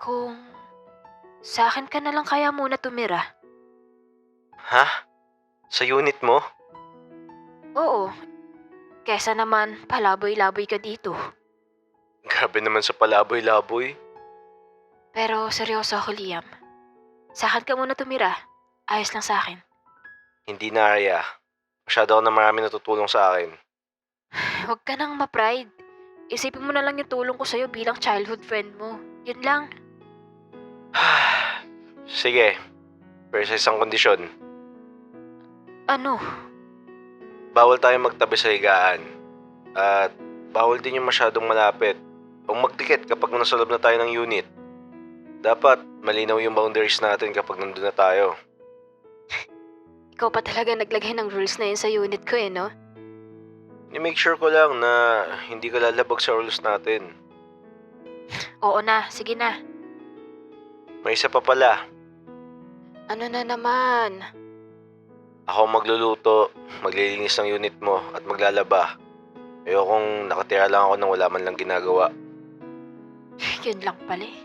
Kung sa akin ka na lang kaya muna tumira? Ha? Sa unit mo? Oo, kesa naman palaboy-laboy ka dito. Grabe naman sa palaboy-laboy. Pero seryoso ako, Liam. Sa akin ka muna tumira. Ayos lang sa akin. Hindi na, Arya. Masyado ako na marami natutulong sa akin. Huwag ka nang ma-pride. Isipin mo na lang yung tulong ko sa'yo bilang childhood friend mo. Yun lang. Sige, pero sa isang kondisyon. Ano? Bawal tayong magtabi sa higaan. At bawal din yung masyadong malapit. O magdikit kapag nasa loob na tayo ng unit. Dapat malinaw yung boundaries natin kapag nandun na tayo. Ikaw pa talaga naglagay ng rules na yun sa unit ko no? I-make sure ko lang na hindi ka lalabag sa rules natin. Oo na, sige na. May isa pa pala. Ano na naman? Ako magluluto, maglilinis ng unit mo at maglalaba. Ayokong nakatira lang ako nang wala man lang ginagawa. Yun lang pala eh.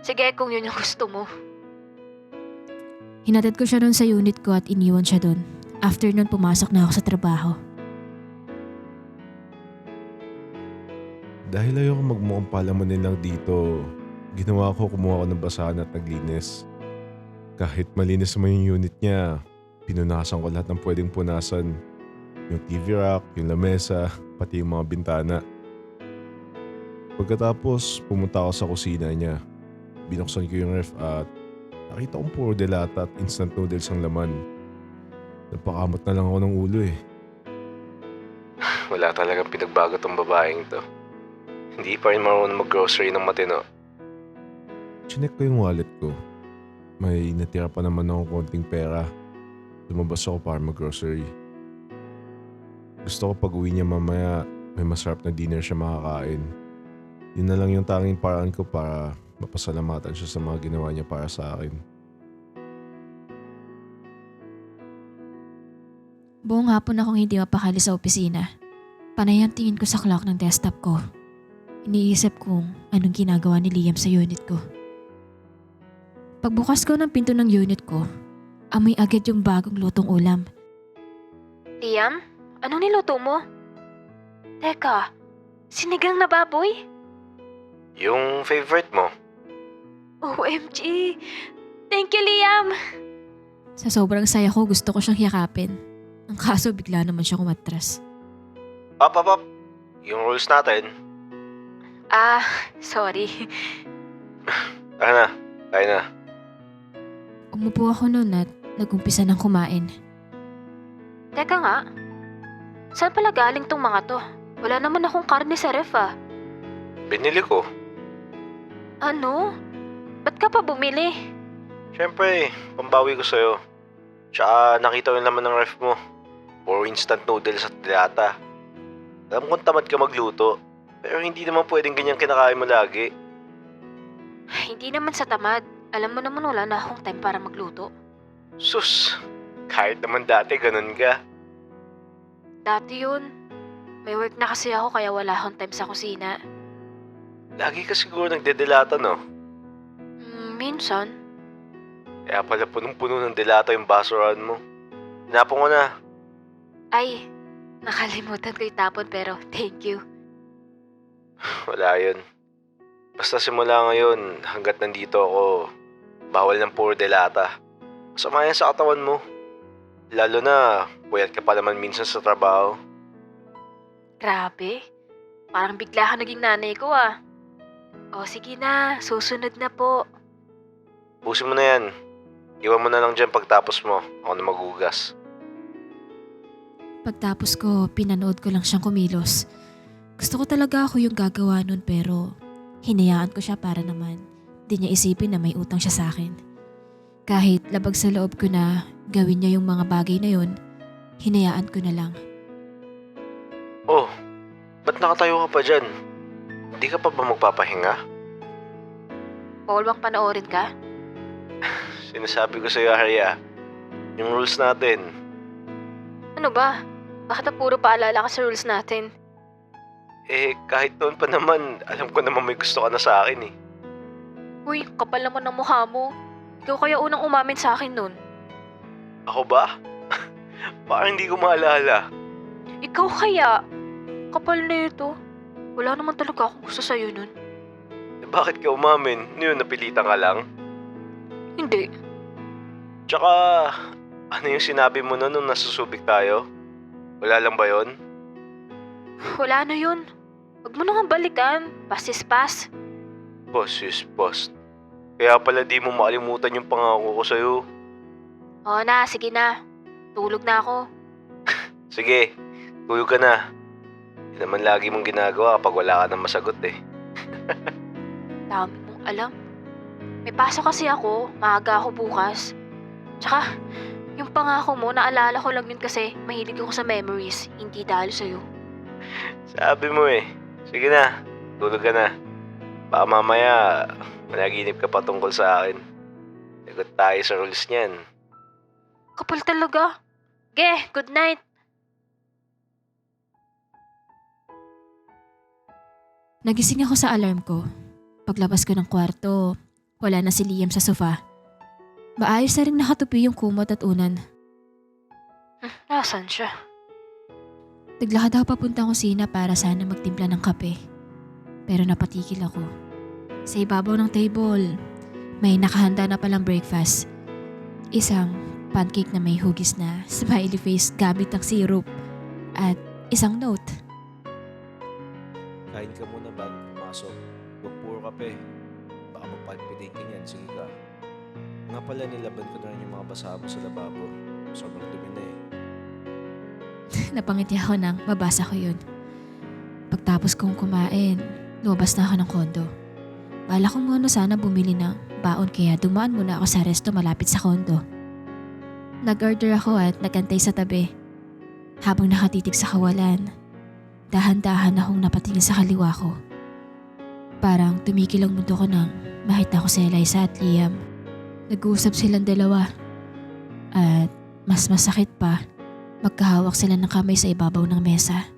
Sige, kung yun yung gusto mo. Hinatid ko siya doon sa unit ko at iniwan siya doon. After nun, pumasok na ako sa trabaho. Dahil ayoko magmukhang palamunin lang dito, ginawa ko kumuha ko ng basahan at naglinis. Kahit malinis naman yung unit niya, pinunasan ko lahat ng pwedeng punasan. Yung TV rack, yung lamesa, pati yung mga bintana. Pagkatapos, pumunta ako sa kusina niya. Binuksan ko yung ref at nakita kong puro delata at instant noodles ang laman. Napakamot na lang ako ng ulo eh. Wala talagang pinagbago tong babaeng to. Hindi pa rin marunong mag-grocery ng matino. Chinek ko yung wallet ko. May natira pa naman akong konting pera. Lumabas ako para mag-grocery. Gusto ko pag uwi niya mamaya, may masarap na dinner siya makakain. Yun na lang yung tanging paraan ko para mapasalamatan siya sa mga ginawa niya para sa akin. Buong hapon akong hindi mapakali sa opisina. Panay ang tingin ko sa clock ng desktop ko. Iniisip kung anong ginagawa ni Liam sa unit ko. Pagbukas ko ng pinto ng unit ko, amoy agad yung bagong lutong ulam. Liam, anong niluto mo? Teka, sinigang na baboy? Yung favorite mo? OMG! Thank you, Liam! Sa sobrang saya ko, gusto ko siyang yakapin. Ang kaso bigla naman siya kumatras. Up! Yung rules natin. Sorry. Tara na, tayo na. Umupo ako noon at nagumpisa ng kumain. Teka nga, saan pala galing tong mga to? Wala naman akong karne sa ref Binili ko. Ano? Ba't ka pa bumili? Siyempre, pambawi ko sa'yo. Tsaka nakita ko yung laman ng ref mo. Puro instant noodles at dilata. Alam kong tamad ka magluto. Pero hindi naman pwedeng ganyang kinakain mo lagi. Hindi naman sa tamad. Alam mo naman wala na akong time para magluto. Sus, kahit naman dati ganun ka. Dati yun. May work na kasi ako kaya wala akong time sa kusina. Lagi ka siguro nagdedelata, no? Minsan. Kaya pala punong-puno ng delata yung basurahan mo. Tinapon ko na. Ay, nakalimutan ko itapon pero thank you. Wala yun. Basta simula ngayon, hanggat nandito ako, bawal ng puro delata. Masama yan sa katawan mo. Lalo na, puyat ka pa naman minsan sa trabaho. Grabe. Parang bigla ka naging nanay ko O sige na, susunod na po. Pusin mo na yan. Iwan mo na lang dyan pagtapos mo. Ako na maghugas. Pagtapos ko, pinanood ko lang siyang kumilos. Gusto ko talaga ako yung gagawa nun pero hinayaan ko siya para naman di niya isipin na may utang siya sa akin. Kahit labag sa loob ko na gawin niya yung mga bagay na yun, hinayaan ko na lang. Oh, ba't nakatayo ka pa dyan? Hindi ka pa ba magpapahinga? Bawal bang panoorin ka? Sinasabi ko sa'yo, Arya. Yung rules natin. Ano ba? Bakit na puro paalala ka sa rules natin? Kahit noon pa naman, alam ko naman may gusto ka na sa akin eh. Uy, kapal naman ng mukha mo. Ikaw kaya unang umamin sa akin nun. Ako ba? Parang hindi ko maalala. Ikaw kaya? Kapal na ito. Wala naman talaga akong gusto sa'yo nun. Eh, bakit ka umamin? Ano yun, napilitan ka lang? Hindi. Tsaka, ano yung sinabi mo nun nung nasusubik tayo? Wala lang ba yon? Wala na yun. Huwag mo na nga balikan. Past is past. Post is post. Kaya pala di mo makalimutan yung pangako ko sa'yo. Oo na, sige na. Tulog na ako. Sige, tulog ka na. Hindi naman lagi mong ginagawa kapag wala ka nang masagot eh. Dami mong alam. May pasok kasi ako. Maaga ako bukas. Tsaka, yung pangako mo, naalala ko lang yun kasi mahilig ako sa memories. Hindi dahil sa'yo. Sabi mo eh. Sige na, tulog ka na. Baka mamaya, managinip ka pa tungkol sa akin. Lagot tayo sa rules niyan. Kapal talaga. Good night. Nagising ako sa alarm ko. Paglabas ko ng kwarto, wala na si Liam sa sofa. Maayos na rin nakatupi yung kumot at unan. Nasaan siya? Naglakad ako papuntang kusina para sana magtimpla ng kape. Pero napatikil ako. Sa ibabaw ng table, may nakahanda na palang breakfast. Isang pancake na may hugis na smiley face gamit ng syrup. At isang note. Kain ka muna bago pumasok. Huwag puro kape. Baka magpalpitate ka niyan. Sige ka. Nga pala nilaban ko na rin yung mga basa mo sa lababo. Sobrang dumi na eh. Napangiti ako nang mabasa ko yun. Pagtapos kong kumain, lumabas na ako ng kondo. Bala ko muna sana bumili ng baon kaya dumaan muna ako sa resto malapit sa kondo. Nag-order ako at nagantay sa tabi. Habang nakatitig sa kawalan, dahan-dahan akong napatingin sa kaliwa ko. Parang tumikil ang mundo ko nang makita ko si Eliza at Liam. Nag-uusap silang dalawa. At mas masakit pa, magkahawak sila ng kamay sa ibabaw ng mesa.